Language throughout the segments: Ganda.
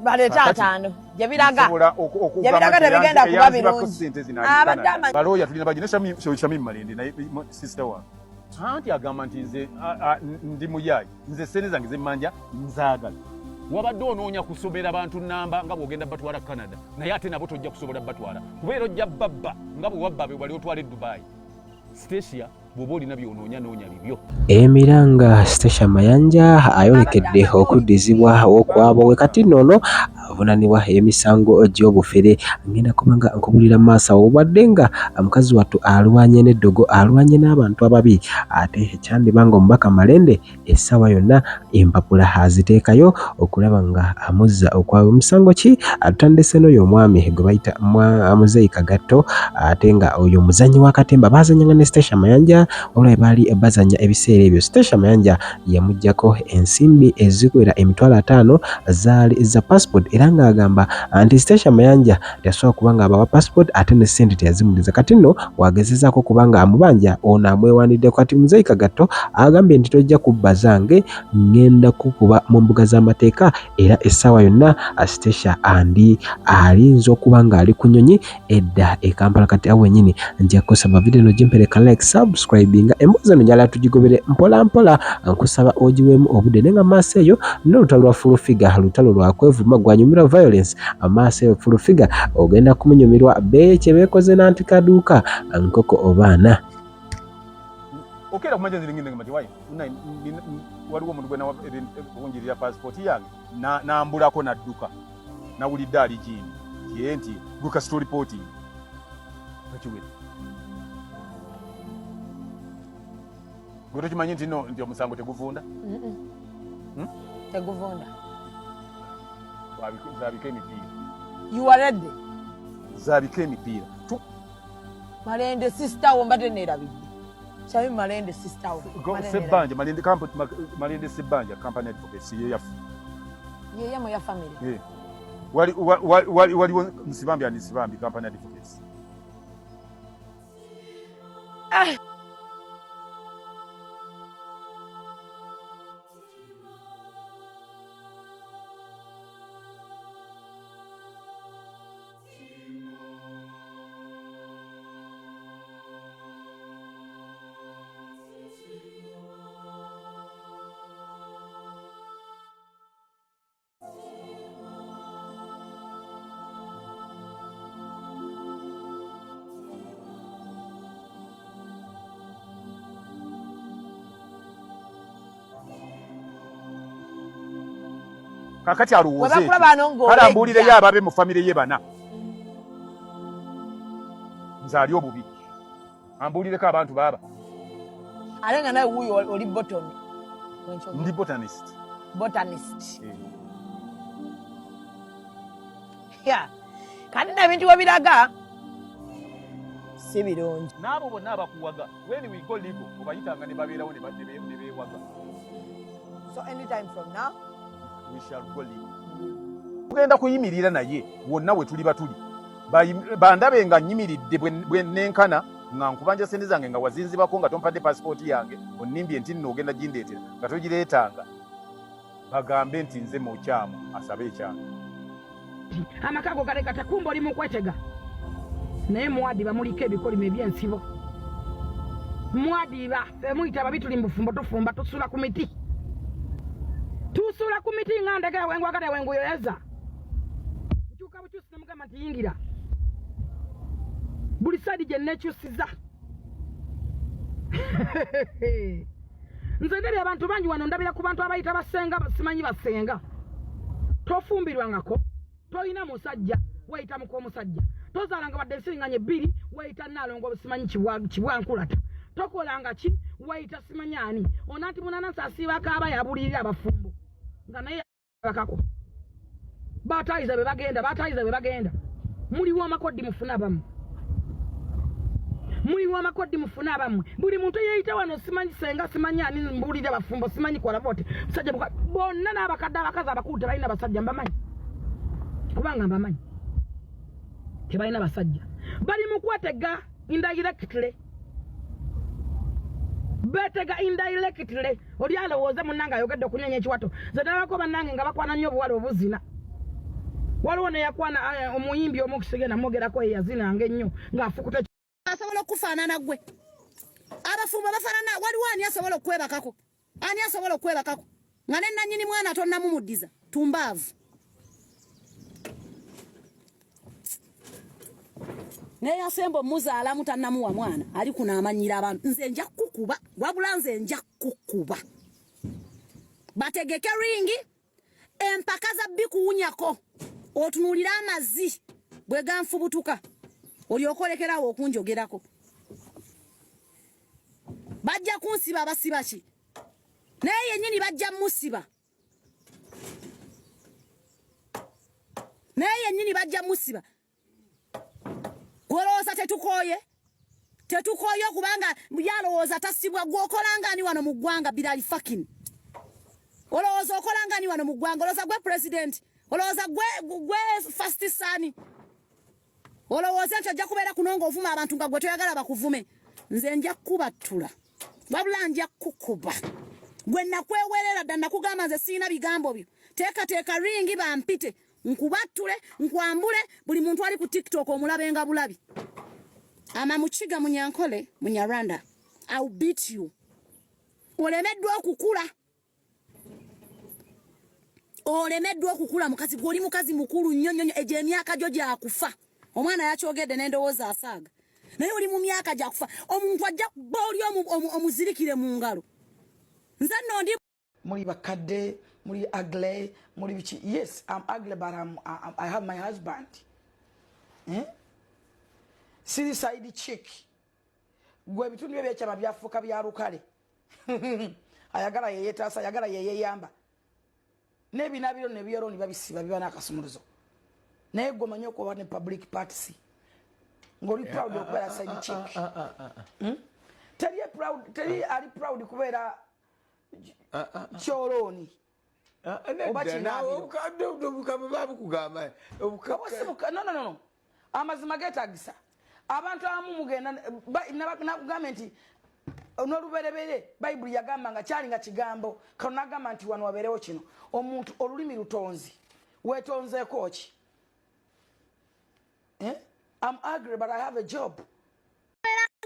bale tatano jabiraga tebigenda kuba birungi baloya tulina bajinesha Shamim Malende na sister wa anti agamba nti nze ndi muyayi nze sene zange zemmanja nzaagala wabadde onoonya kusobera abantu namba nga bw'ogenda batwala Canada naye ate nabo tojja kusobola batwala kubeera ojja babba nga bwe wabba be wali otwala Dubai Stacia bw'oba olina byonoonya noonya bibyo. Emiranga Stacia Mayanja ayolekedde okuddizibwa okwabo we kati nno avunanibwa emisango gy'obufere ngenda kubanga nkubulira maaso obadde nga mukazi wattu alwanye n'eddogo alwanye n'abantu ababi ate ekyandibanga omubaka Malende essaawa yonna empapula aziteekayo okulaba nga amuzza okwabo musango ki atandise n'oyo omwami gwe bayita Muzeeyi Kagatto ate nga oyo muzannyi w'akatemba bazanyanga ne Stacia Mayanja olwo baali bazanya ebiseera ebyo Stacia Mayanja yamuggyako ensimbi ezikwera emitwalo 5 zaali za passport era ng'agamba anti Stacia Mayanja yasobola kubanga abawa passport ate ne ssente teyazimuliza kati nno wagezezaako kubanga amubanja ono amwewanidde kati Muzeeyi Kagatto agambye nti tojja kubba zange ngenda kukuba mu mbuga z'amateeka era essaawa yonna Stacia alinza okuba nga ali ku nnyonyi edda e Kampala kati awo wennyini nja kusaba video no jimpereka like subscribing embuzi eno njala tugigobere mpola mpola nkusaba ogiweemu obudde nenga maaso eyo n'olutalo lwa full figure lutalo lwa kwevuma gwanyumira violence amaaso eyo full figure ogenda kumunyumirwa beekye beekoze n'antikaduuka nkoko obaana okera kumanja zilingine ngati wayi waliwo omuntu gwena wonjirira passport yange nambulako nadduka nawulidde ali kindi ye nti duka story reporting kakiwe gwe kimanyi nti no nti omusango teguvunda teguvunda zabika emipiira you are ready zabika emipiira Malende sister wo mbadde neerabidde Shamim Malende sister wo Sebanja Malende Sebanja company advocacy ye yamu ya family wali Nsibambi and Nsibambi company advocacy kakati aluwoze kala ambulire ye ababe mu family ye bana nzali obubi ambulireko abantu baba alenga naye wuyo oli botany ndi botanist kandi n'ebintu webiraga si birungi n'abo bonna abakuwaga when we go legal obayitanga ne babeerawo ne beewaga so anytime from now we shall go legal tugenda kuyimirira naye wonna we tuli batuli bandabe nga nyimiridde bwe nenkana nga nkubanja sente zange nga wazinzibako nga tompadde passport yange onimbye nti nno ogenda gindeetera nga togireetanga bagambe nti nze mu kyamu asabe ekyamu amakago galeka takumba oli mu kwetega naye mwadiba muliko ebikolimo ebyensibo mwadiba femuyita babituli mbufumbo tufumba tusula ku miti nga ndagala wengu agala wengu yoyeza nkyuka bukyusi namugamba nti yingira buli sadi gye nekyusiza nze ndabye abantu bangi wano ndabira ku bantu abayita basenga simanyi basenga tofumbirwangako toyina musajja wayita muko omusajja tozalanga badde ensiriŋŋanya 2 wayita naalongo simanyi kibwankulata tokolanga ki wayita simanyi ani ona nti munanansi asiibako aba yabulirira abafumbo nga naye bakako batayiza be bagenda muliwo amakodi mufuna abamu buli muntu yeyita wano simanyi senga simanyi ani mbulirira abafumbo simanyi kola bote musajja bonna n'abakadde abakazi abakuute balina basajja mbamanyi kubanga mbamanyi tebalina basajja bali mu kwetega indirectly betega oli alowooza munnange ayogedde okunyenya ekiwato ze nalabako bannange nga bakwana nnyo obuwala obuzina waliwo ne yakwana omuyimbi omukusegena mogerako yazina ngennyo ngaafukuta asobola okufaanana gwe abafumba bafaanana waliwo ani asobola okwebakako nga nennanyini mwana tonnamumuddiza tumbaavu naye asembo muzaala mutannamuwa mwana ali kunaamanyira abantu nze nja kukuba wabula nze nja kukuba bategeke ringi empaka za bikuwunyako otunuulira amazzi bwe ganfubutuka olyokolekerawo okunjogerako bajja kunsiba abasiba ki naye yennyini bajja musiba golowooza tetukooye kubanga yalowooza tasibwa gwokolanga ani wano mu ggwanga Bilali Fakin olowooza okolanga ani wano mu ggwanga olowooza gwe president olowooza gwe first son olowooza nti ojja kubeera kunonga ovuma abantu nga gwe toyagala bakuvume nze nja kubattula wabula nja kukuba gwe nakwewerera dda nakugamba nze siina bigambo byo teekateeka ringi bampite nkubattule nkwambule buli muntu ali ku TikTok omulabenga bulabi ama mukiga munyankole munyarwanda I'll beat you olemeddwa okukula mukazi gwoli mukazi mukulu nnyo eje emyaka gyo gyakufa omwana yakyogedde n'endowooza asaaga naye oli mu myaka gyakufa omuntu ajja kuba oli omuzirikire mu ngalo nze nno ndi muri bakadde muri ugly muri bichi yes I'm ugly but I have my husband siri side chick gwe bitundu byekyama byafuka bya rukale ayagala yeyetasa ayagala yeyeyamba nebinabiro nebiyero nibabisiba biba nakasumuluzo naye gwe manyo ko ne public party ngoli proud okubera side chick teri ali proud kubera Choroni no amazima getagisa abantu amu mugenda nakugamba nti n'oluberebere Bayibuli yagamba nga kyali nga kigambo kano nagamba nti wano wabeerewo kino omuntu olulimi lutonzi weetonzeeko ki I'm ugly but I have a job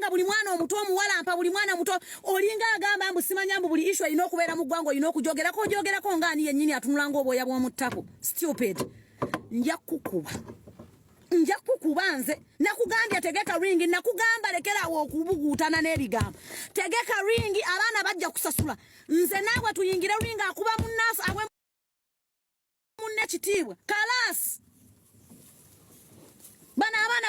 buli mwana omuto omuwalampa buli mwana muto olinga agamba mbu simanya mbu buli issue ino okubeera mu ggwanga ino okujogerako ngaani yennyini atunulanga obwoya bw'omuttako stupid nja kukuba nze nakugambye tegeka ringi nakugamba lekerawo okubuguutana n'ebigambo tegeka ringi abaana bajja kusasula nze naawe tuyingire ringi akuba munnaasu awe munne kitiibwa kalasi bana abaana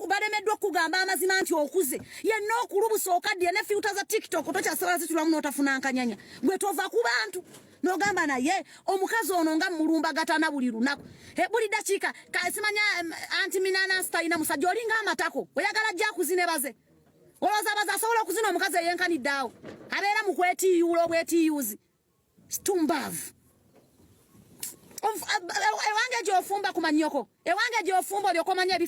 balemeddwa okugamba amazima nti okuze yenna okulubusa okaddiye ne filter za TikTok tokyasobola zitulamu n'otafuna nkanyanya gwe tova ku bantu n'ogamba naye omukazi ono nga mulumbagatana buli lunaku buli dakiika kasimanya anti minana stalina musajja olinga amatako oyagala ajja akuzine baze olowooza baze asobola okuzina omukazi eyenkanidde awo abeera mu kwetiyuula obwetiyuuzi stumbavu ewange gy'ofumba kumanyoko ewange gy'ofumba olyokomanya